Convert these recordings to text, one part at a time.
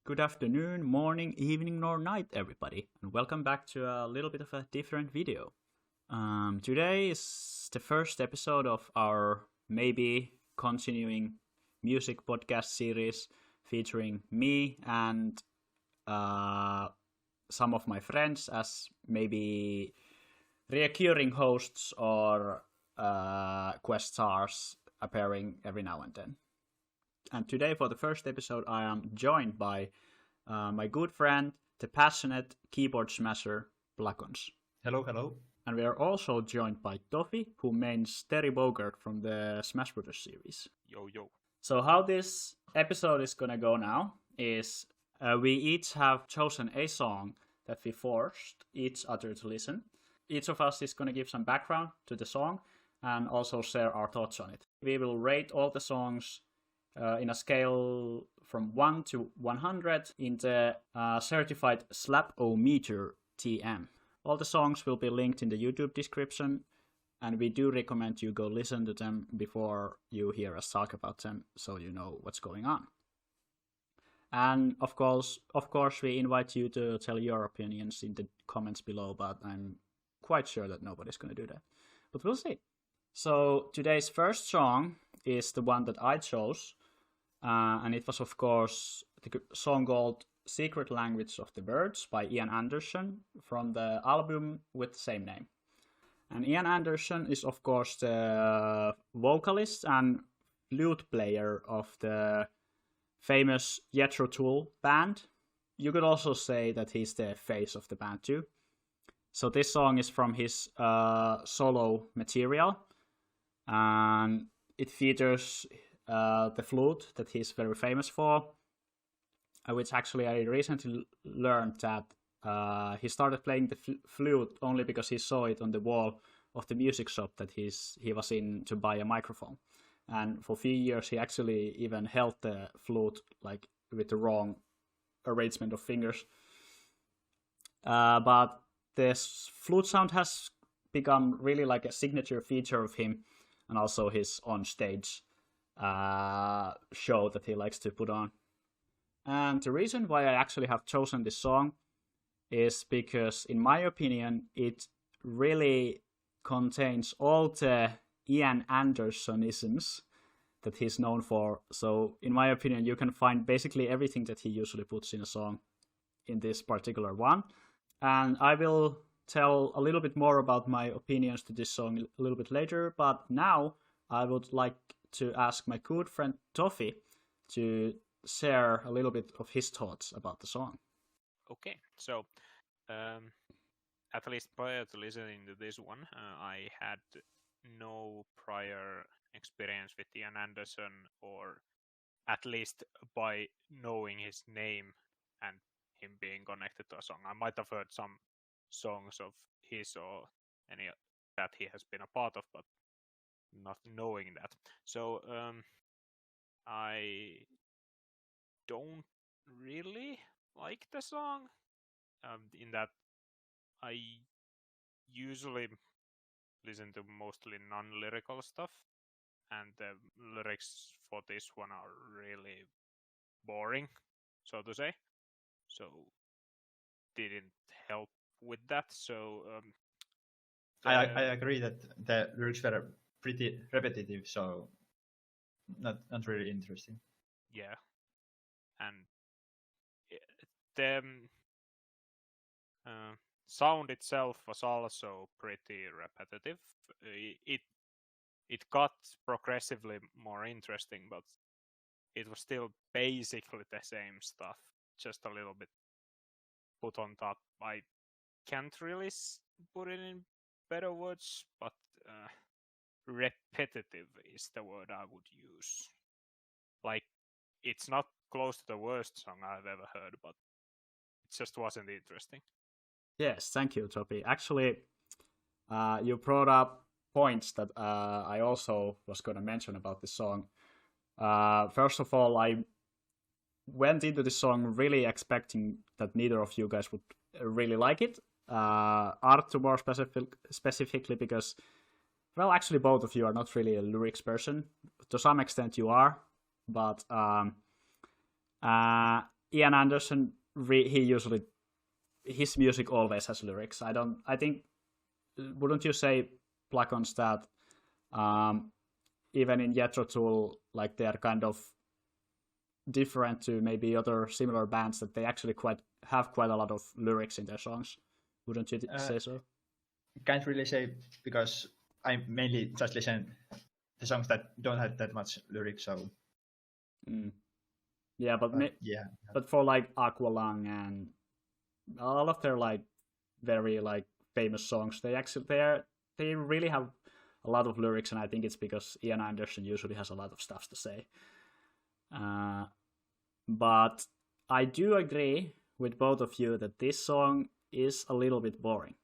Good afternoon, morning, evening, or night, everybody, and welcome back to a little bit of a different video. Today is the first episode of our maybe continuing music podcast series featuring me and some of my friends as maybe recurring hosts or guest stars appearing every now and then. And today, for the first episode, I am joined by my good friend, the passionate keyboard smasher, Placons. Hello, hello. And we are also joined by Tofi, who mains Terry Bogart from the Smash Bros. Series. Yo, yo. So how this episode is gonna go now is we each have chosen a song that we forced each other to listen. Each of us is gonna give some background to the song and also share our thoughts on it. We will rate all the songs in a scale from 1 to 100 in the certified SLAP-O-meter TM. All the songs will be linked in the YouTube description, and we do recommend you go listen to them before you hear us talk about them, so you know what's going on. And of course, we invite you to tell your opinions in the comments below, but I'm quite sure that nobody's going to do that. But we'll see. So today's first song is the one that I chose. And it was, of course, the song called Secret Language of the Birds by Ian Anderson from the album with the same name. And Ian Anderson is, of course, the vocalist and flute player of the famous Jethro Tull band. You could also say that he's the face of the band too. So this song is from his solo material, and it features the flute that he's very famous for, which actually I recently learned that he started playing the flute only because he saw it on the wall of the music shop that he was in to buy a microphone. And for a few years he actually even held the flute like with the wrong arrangement of fingers. But this flute sound has become really like a signature feature of him, and also his on-stage show that he likes to put on. And the reason why I actually have chosen this song is because, in my opinion, it really contains all the Ian Andersonisms that he's known for. So, in my opinion, you can find basically everything that he usually puts in a song in this particular one. And I will tell a little bit more about my opinions to this song a little bit later, but now I would like to ask my good friend Tofi to share a little bit of his thoughts about the song. Okay, so at least prior to listening to this one, I had no prior experience with Ian Anderson, or at least by knowing his name and him being connected to a song. I might have heard some songs of his or any that he has been a part of, but not knowing that. So I don't really like the song in that I usually listen to mostly non-lyrical stuff, and the lyrics for this one are really boring, so to say. So didn't help with that. So I agree that the lyrics were pretty repetitive, so not really interesting. Yeah, and the sound itself was also pretty repetitive. It got progressively more interesting, but it was still basically the same stuff, just a little bit put on top. I can't really put it in better words, but repetitive is the word I would use. Like, it's not close to the worst song I've ever heard, but it just wasn't interesting. Yes, thank you, Topi. Actually, you brought up points that I also was going to mention about this song. First of all, I went into this song really expecting that neither of you guys would really like it. Arttu more specifically because, well, actually both of you are not really a lyrics person. To some extent you are, but Ian Anderson, he usually, his music always has lyrics. I think, wouldn't you say, Planckcon, that even in Jethro Tull, like they're kind of different to maybe other similar bands, that they actually have quite a lot of lyrics in their songs. Wouldn't you say so? Can't really say, because I mainly just listen the songs that don't have that much lyrics. So yeah, but for like Aqualung and all of their like very like famous songs, they really have a lot of lyrics, and I think it's because Ian Anderson usually has a lot of stuff to say. But I do agree with both of you that this song is a little bit boring.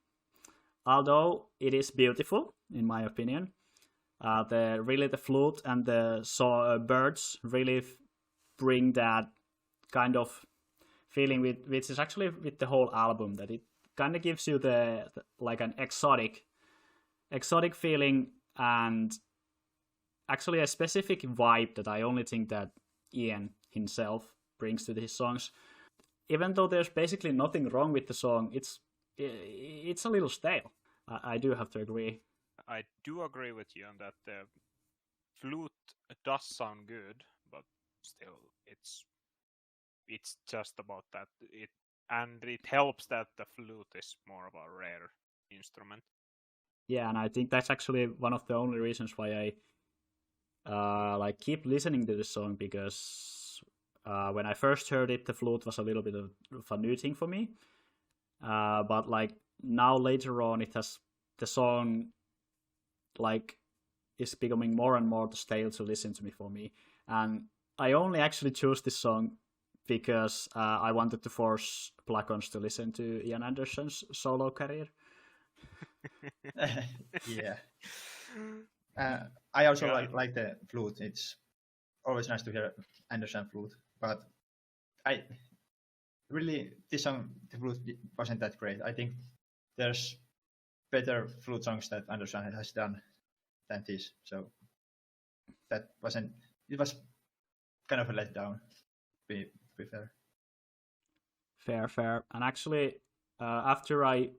Although it is beautiful, in my opinion. The flute and the birds really bring that kind of feeling, which is actually with the whole album, that it kind of gives you the like an exotic feeling, and actually a specific vibe that I only think that Ian himself brings to his songs. Even though there's basically nothing wrong with the song, it's a little stale. I do have to agree. I do agree with you on that. The flute does sound good, but still, it's just about that. It helps that the flute is more of a rare instrument. Yeah, and I think that's actually one of the only reasons why I like keep listening to this song, because when I first heard it, the flute was a little bit of a new thing for me. But like now later on, the song like is becoming more and more stale to listen to for me. And I only actually chose this song because I wanted to force Planckcons to listen to Ian Anderson's solo career. Yeah. I also like the flute. It's always nice to hear Anderson flute, but this song, the flute wasn't that great. I think there's better flute songs that Anderson has done than this. So it was kind of a letdown, be fair. Fair. And actually, after I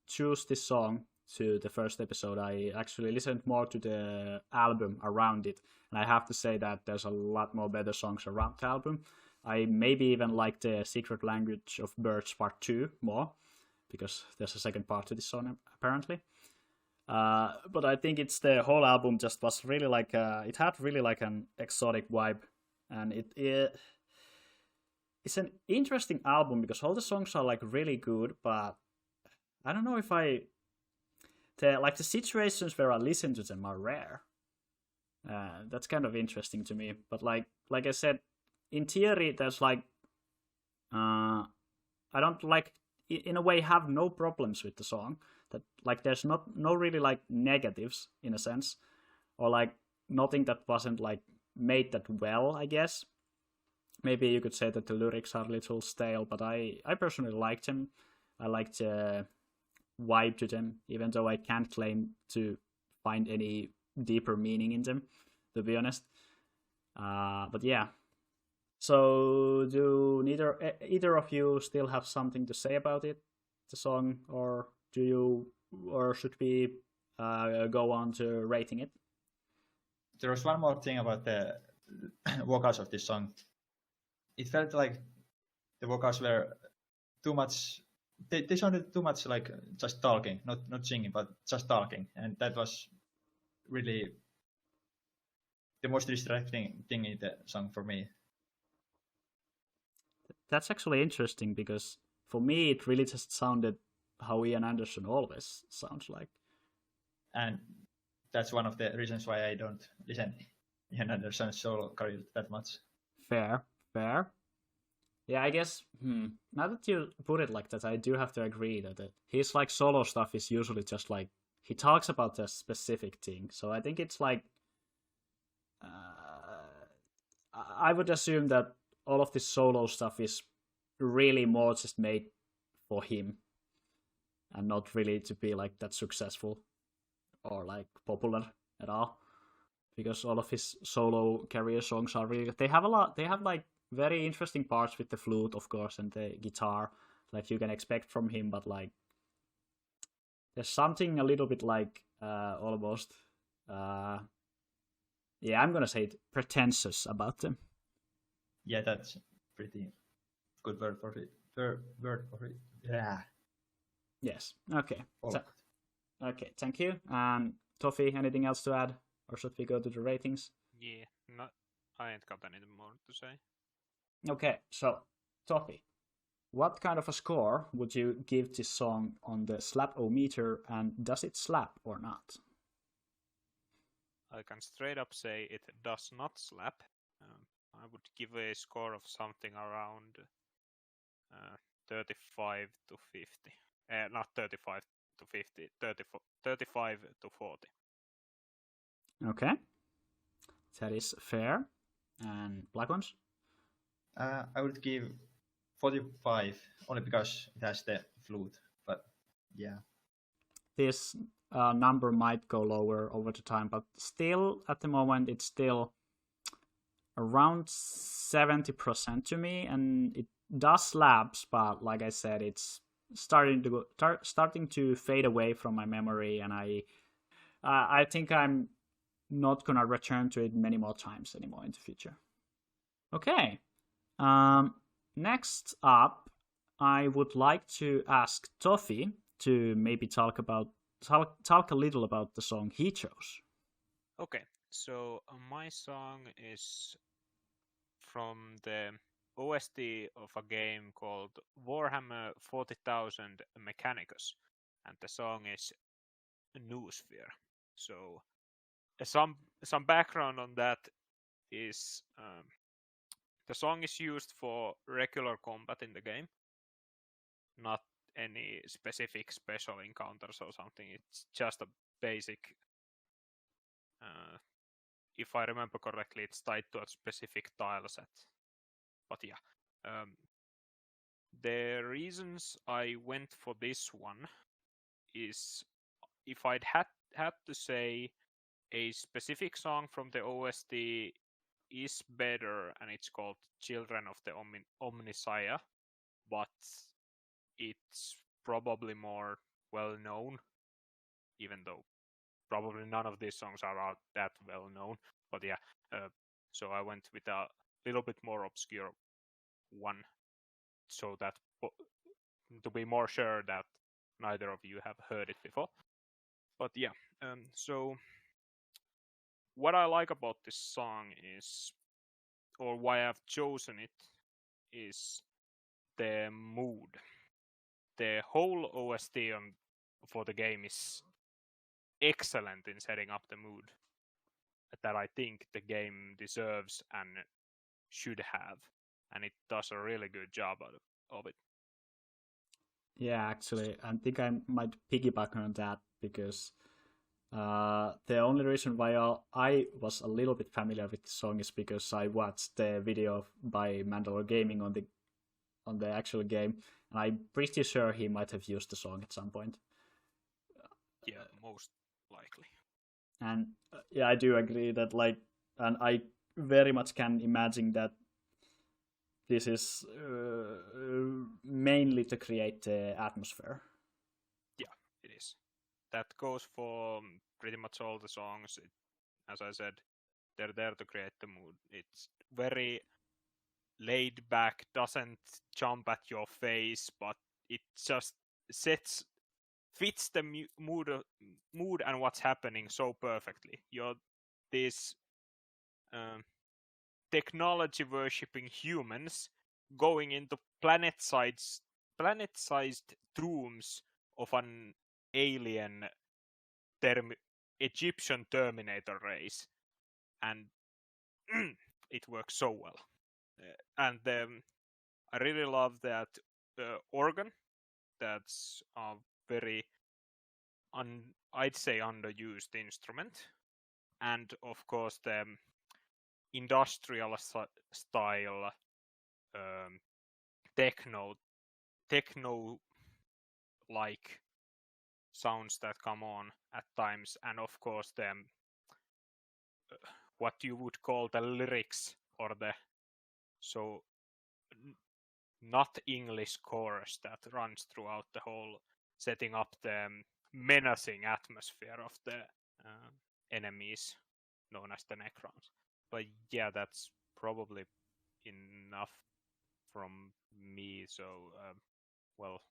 chose this song to the first episode, I actually listened more to the album around it. And I have to say that there's a lot more better songs around the album. I maybe even like the Secret Language of Birds Part 2 more, because there's a second part to this song, apparently. But I think it's the whole album just was really like, it had really like an exotic vibe. And it's an interesting album because all the songs are like really good, but I don't know if the situations where I listen to them are rare. That's kind of interesting to me. But like I said, in theory, there's like I don't like in a way have no problems with the song. That like there's no really like negatives in a sense, or like nothing that wasn't like made that well, I guess. Maybe you could say that the lyrics are a little stale, but I personally liked them. I liked the vibe to them, even though I can't claim to find any deeper meaning in them, to be honest. But yeah. So do either of you still have something to say about it, the song, or should we go on to rating it? There was one more thing about the vocals of this song. It felt like the vocals were too much. They sounded too much like just talking, not singing, but just talking, and that was really the most distracting thing in the song for me. That's actually interesting, because for me it really just sounded how Ian Anderson always sounds like. And that's one of the reasons why I don't listen to Ian Anderson's solo career that much. Fair. Yeah, I guess, now that you put it like that, I do have to agree that his like solo stuff is usually just like, he talks about a specific thing. So I think it's like, I would assume that all of this solo stuff is really more just made for him and not really to be like that successful or like popular at all, because all of his solo career songs are really, they have like very interesting parts with the flute, of course, and the guitar, like you can expect from him. But like, there's something a little bit like almost, yeah, I'm gonna say it, pretentious about them. Yeah, that's pretty good word for it. Word for it. Yeah. Yes. Okay. Oh. Okay. Thank you. Tofi, anything else to add, or should we go to the ratings? Yeah, I ain't got anything more to say. Okay. So, Tofi, what kind of a score would you give this song on the slap-o-meter, and does it slap or not? I can straight up say it does not slap. I would give a score of something around 35 to 50. Not 35 to 50, 35 to 40. Okay. That is fair. And Black Ones? I would give 45 only because it has the flute. But yeah. This number might go lower over the time, but still, at the moment, it's still around 70% to me, and it does slabs, but like I said, it's starting to fade away from my memory, and I think I'm not gonna return to it many more times anymore in the future. Okay. Next up, I would like to ask Tofi to maybe talk a little about the song he chose. Okay, so my song is from the OST of a game called Warhammer 40,000 Mechanicus, and the song is Noosphere. So some background on that is the song is used for regular combat in the game, not any specific special encounters or something. It's just a basic. If I remember correctly, it's tied to a specific tile set. But yeah, the reasons I went for this one is if I'd had to say a specific song from the OST is better, and it's called Children of the Omnissiah, but it's probably more well known, even though probably none of these songs are that well known. But yeah, so I went with a little bit more obscure one, so that to be more sure that neither of you have heard it before. But yeah, so what I like about this song is, or why I've chosen it, is the mood. The whole OST for the game is excellent in setting up the mood that I think the game deserves and should have, and it does a really good job of it. Yeah, actually, I think I might piggyback on that because the only reason why I was a little bit familiar with the song is because I watched the video by Mandalore Gaming on the actual game, and I'm pretty sure he might have used the song at some point. Yeah, most likely. And yeah, I do agree that and I very much can imagine that this is mainly to create the atmosphere. Yeah, it is. That goes for pretty much all the songs. As I said, they're there to create the mood. It's very laid back, doesn't jump at your face, but it just fits the mood and what's happening so perfectly. You're these technology worshipping humans going into planet-sized rooms of an alien Egyptian Terminator race, and it works so well. And I really love that organ. That's a very I'd say underused instrument, and of course the industrial style techno like sounds that come on at times, and of course the what you would call the lyrics or the so not English chorus that runs throughout the whole, setting up the menacing atmosphere of the enemies known as the Necrons. But yeah, that's probably enough from me. So, well,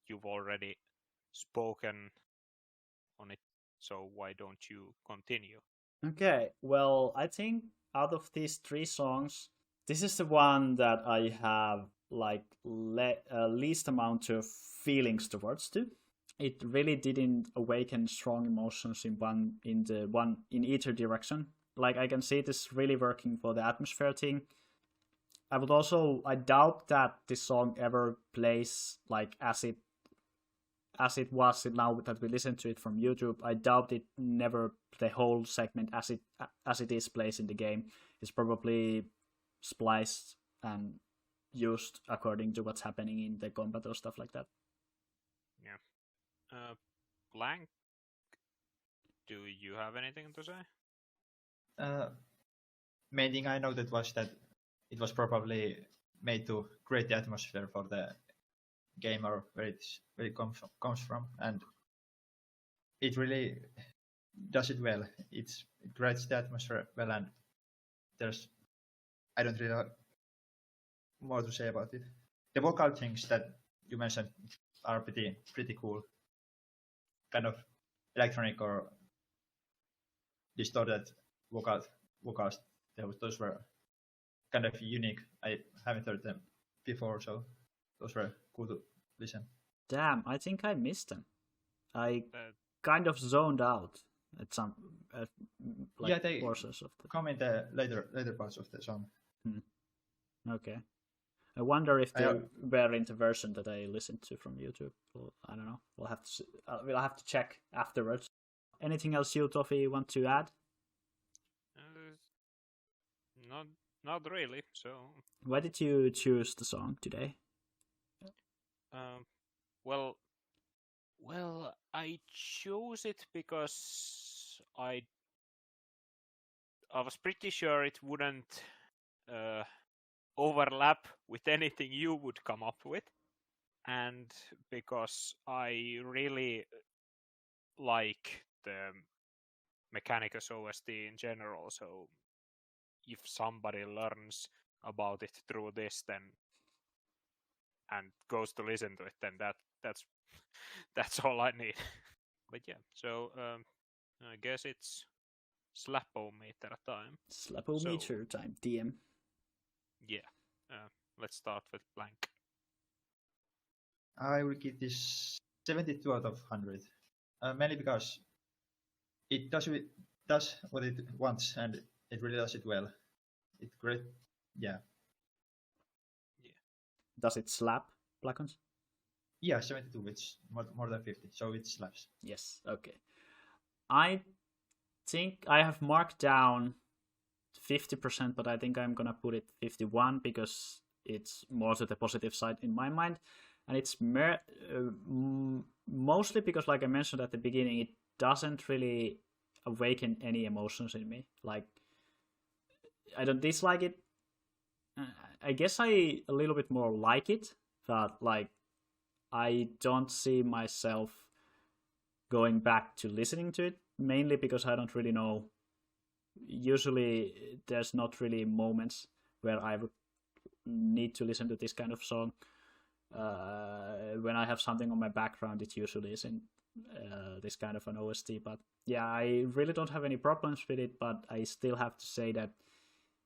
you've already spoken on it, so why don't you continue? Okay, well, I think out of these three songs, this is the one that I have like least amount of feelings towards to. It really didn't awaken strong emotions in either direction. Like I can see this really working for the atmosphere thing. I doubt that this song ever plays like as it was now that we listen to it from YouTube. I doubt it never the whole segment as it is plays in the game. It's probably spliced and used according to what's happening in the combat or stuff like that. Yeah. Blank, do you have anything to say? Main thing I noted was that it was probably made to create the atmosphere for the game or where it comes from, and it really does it well. It creates the atmosphere well, and I don't really have more to say about it. The vocal things that you mentioned are pretty cool. Kind of electronic or distorted vocals. Those were kind of unique. I haven't heard them before, so those were cool to listen. Damn, I think I missed them. I kind of zoned out at some they portions of the... come in the later parts of the song. Okay. I wonder if they were in the version that I listened to from YouTube. Well, I don't know. We'll have to check afterwards. Anything else you, Tofi, want to add? Not really. So. Why did you choose the song today? Well, I chose it because I was pretty sure it wouldn't overlap with anything you would come up with, and because I really like the Mechanicus OST in general, so if somebody learns about it through this and goes to listen to it, then that's all I need. But yeah, so I guess it's Slapometer time. Slapometer time, DM. Yeah, let's start with Blank. I will give this 72 out of 100, mainly because it does what it wants, and it really does it well. It's great, yeah. Does it slap, Planckcon? Yeah, 72. It's more than 50, so it slaps. Yes. Okay. I think I have marked down 50%, but I think I'm gonna put it 51 because it's more to the positive side in my mind, and it's mostly because, like I mentioned at the beginning, it doesn't really awaken any emotions in me. Like, I don't dislike it. I guess I a little bit more like it, but like I don't see myself going back to listening to it, mainly because I don't really know. Usually there's not really moments where I would need to listen to this kind of song. When I have something on my background, it usually is in this kind of an OST. But yeah, I really don't have any problems with it, but I still have to say that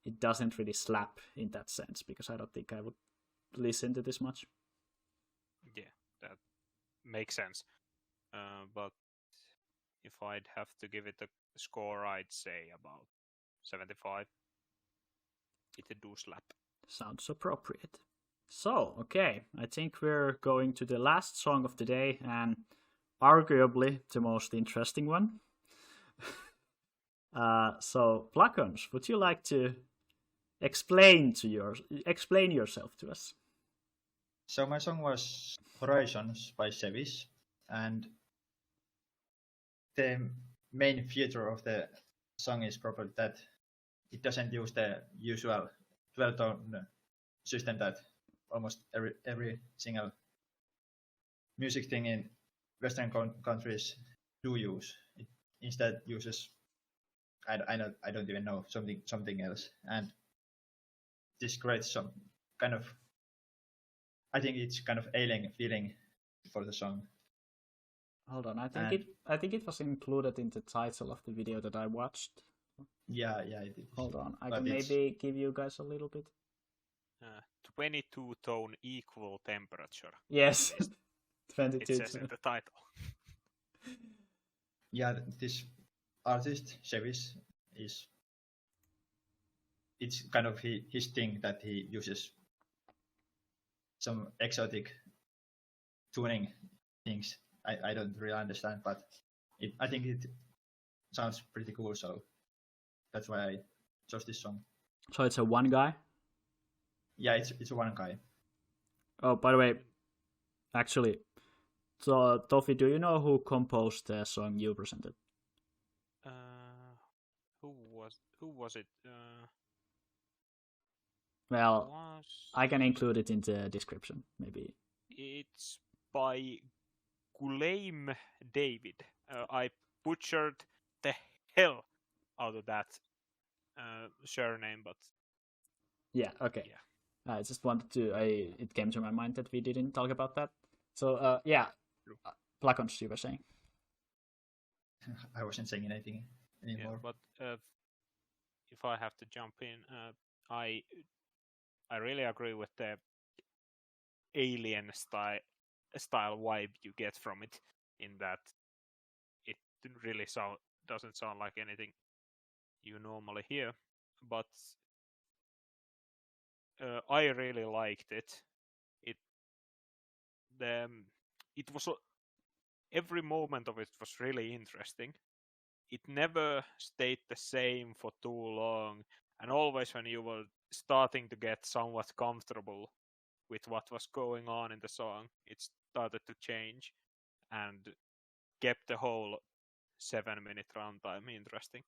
it doesn't really slap in that sense, because I don't think I would listen to this much. Yeah, that makes sense. But if I'd have to give it a score, I'd say about 75. It do slap. Sounds appropriate. So, okay, I think we're going to the last song of the day, and arguably the most interesting one. So, Planckcon, would you like to explain yourself to us? So my song was Horizons by Sevis, and the main feature of the song is probably that it doesn't use the usual 12-tone system that almost every single music thing in Western countries do use. It instead uses I don't even know something else, and this creates some kind of, I think it's kind of alien feeling for the song. Hold on, I think it was included in the title of the video that I watched. Yeah, it is. Hold on, I But can maybe give you guys a little bit. 22-tone equal temperature. Yes, It 22. says in the title. Yeah, this artist Chevis it's kind of his thing that he uses some exotic tuning things. I don't really understand, but I think it sounds pretty cool, so that's why I chose this song. So it's a one guy? Yeah, it's one guy. Oh, by the way, actually, so Tofi, do you know who composed the song you presented? Who was it? Well, I can include it in the description, maybe. It's by Guleim David. I butchered the hell out of that surname, but Yeah, okay. Yeah. I just wanted to. It came to my mind that we didn't talk about that. So, yeah, Planckcon, you were saying. I wasn't saying anything anymore. Yeah, but if I have to jump in, I really agree with the alien style vibe you get from it, in that it really doesn't sound like anything you normally hear, but I really liked it. It was every moment of it was really interesting. It never stayed the same for too long, and always when you were starting to get somewhat comfortable with what was going on in the song, it started to change and kept the whole 7-minute runtime interesting.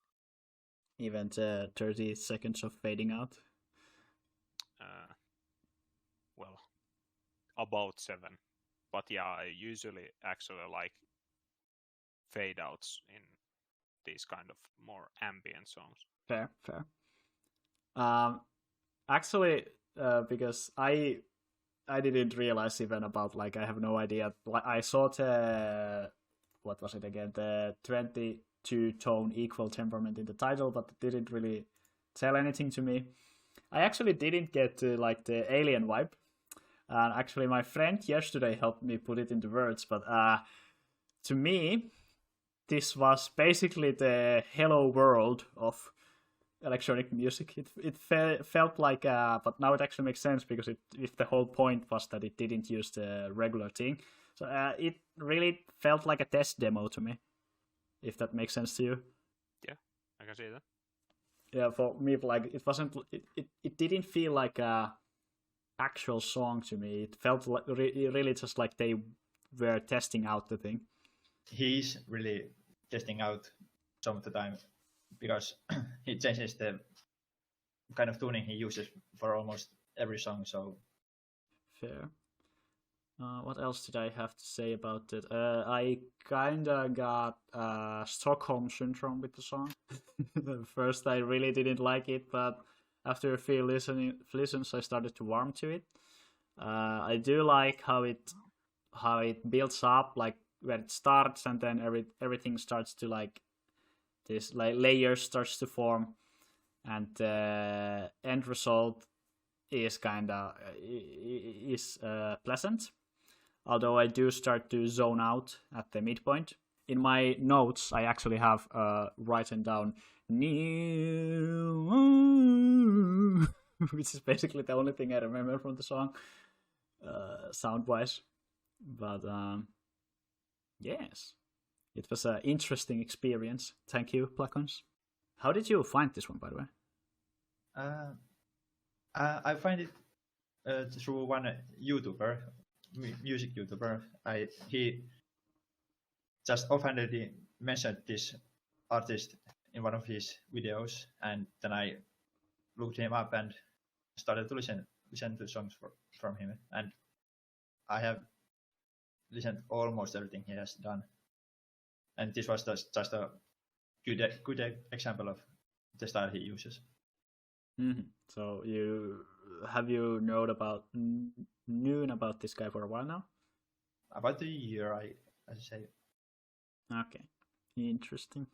Even the 30 seconds of fading out. Well, about 7. But yeah, I usually actually like fade outs in these kind of more ambient songs. Fair. Actually, because I didn't realize even about, like, I have no idea. I saw the, what was it again? The 22-tone equal temperament in the title, but it didn't really tell anything to me. I actually didn't get to, like, the alien vibe. And actually, my friend yesterday helped me put it into words, but to me, this was basically the hello world of electronic music. It felt like, but now it actually makes sense, because if the whole point was that it didn't use the regular thing, so it really felt like a test demo to me. If that makes sense to you. Yeah, I can see that. Yeah, for me, like, it wasn't. It didn't feel like a actual song to me. It felt like really just like they were testing out the thing. He's really testing out some of the time, because he changes the kind of tuning he uses for almost every song. So fair. What else did I have to say about it? I kinda got Stockholm syndrome with the song. First, I really didn't like it, but after a few listens, I started to warm to it. I do like how it builds up, like where it starts, and then everything starts to, like, this, like, layer starts to form, and the end result is pleasant. Although I do start to zone out at the midpoint. In my notes, I actually have written down new, which is basically the only thing I remember from the song, sound-wise. But yes, it was an interesting experience. Thank you, Planckcons. How did you find this one, by the way? I find it through one YouTuber, music YouTuber. He just offhandedly mentioned this artist in one of his videos, and then I looked him up, and started to listen to songs from him, and I have listened almost everything he has done, and this was just a good example of the style he uses. Mm-hmm. So you known about this guy for a while now? About a year, I say. Okay, interesting.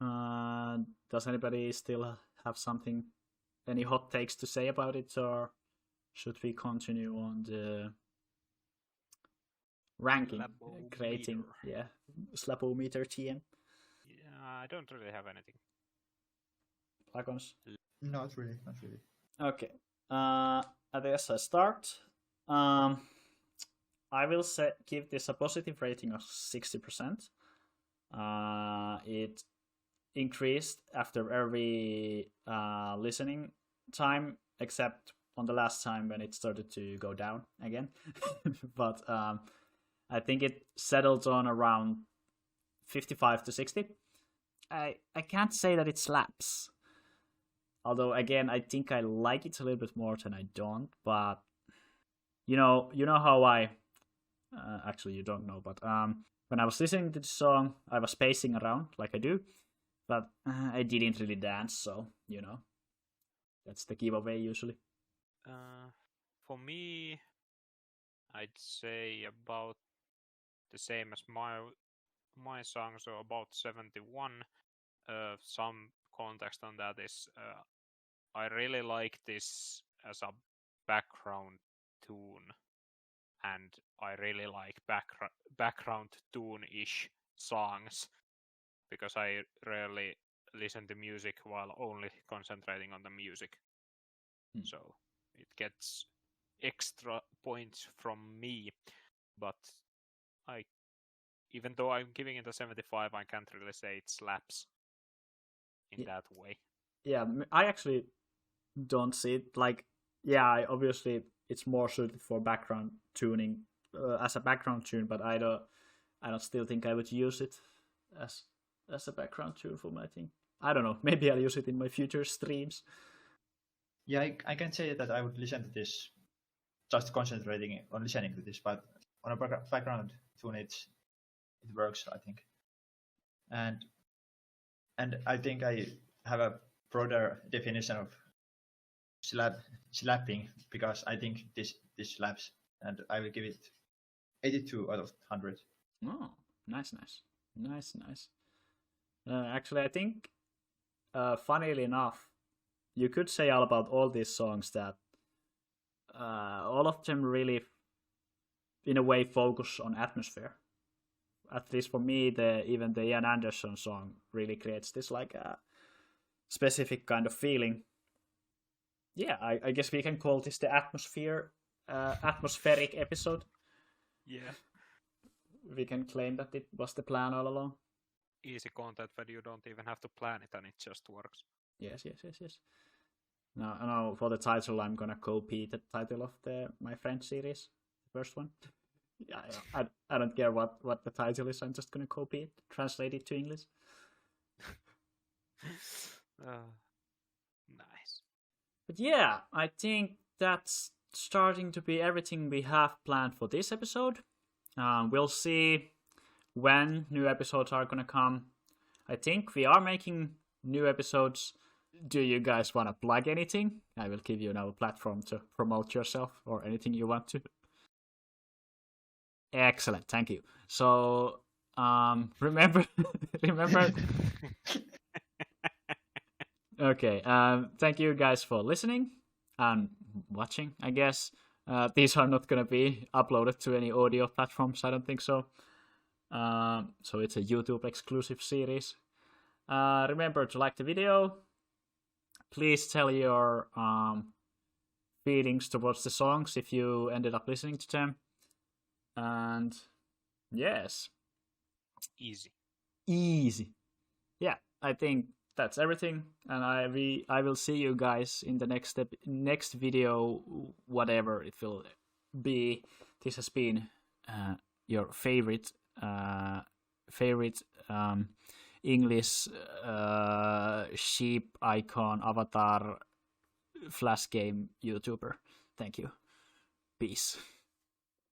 Does anybody still have any hot takes to say about it, or should we continue on the ranking, creating, Slapometer TM? Yeah, I don't really have anything. Plugins? Not really. Okay. I guess I start. I will give this a positive rating of 60%. It increased after every listening time, except on the last time when it started to go down again. But I think it settled on around 55 to 60. I can't say that it slaps. Although, again, I think I like it a little bit more than I don't. But, you know how I... actually, you don't know, but when I was listening to the song, I was pacing around like I do. But I didn't really dance, so, that's the giveaway usually. For me, I'd say about the same as my song, so about 71. Some context on that is I really like this as a background tune, and I really like background tune-ish songs, because I rarely listen to music while only concentrating on the music. So it gets extra points from me, but even though I'm giving it a 75, I can't really say it slaps in that way. Yeah, I actually don't see it. Like, yeah, obviously it's more suited for background tuning as a background tune, but I don't still think I would use it as a background tune for my thing. I don't know. Maybe I'll use it in my future streams. Yeah, I can say that I would listen to this just concentrating on listening to this, but on a background tune it works, I think. And I think I have a broader definition of slapping, because I think this slaps, and I will give it 82 out of 100. Oh, nice. Actually, I think, funnily enough, you could say all about all these songs that all of them really, in a way, focus on atmosphere. At least for me, even the Ian Anderson song really creates this like a specific kind of feeling. Yeah, I guess we can call this the atmospheric episode. Yeah. We can claim that it was the plan all along. Easy content where you don't even have to plan it and it just works. Yes. Now for the title, I'm gonna copy the title of my French series, the first one. Yeah, I don't care what the title is. I'm just gonna copy it, translate it to English. Nice. But yeah, I think that's starting to be everything we have planned for this episode. We'll see when new episodes are gonna come. I think we are making new episodes. Do you guys want to plug anything? I will give you now a platform to promote yourself or anything you want to. Excellent, thank you. So, remember. Okay, thank you guys for listening and watching, I guess. These are not going to be uploaded to any audio platforms, I don't think so. So it's a YouTube exclusive series. Remember to like the video. Please tell your feelings towards the songs if you ended up listening to them. And yes. Easy. Yeah, I think that's everything. And I will see you guys in the next video, whatever it will be. This has been your favorite English sheep icon avatar Flash game YouTuber. Thank you. Peace.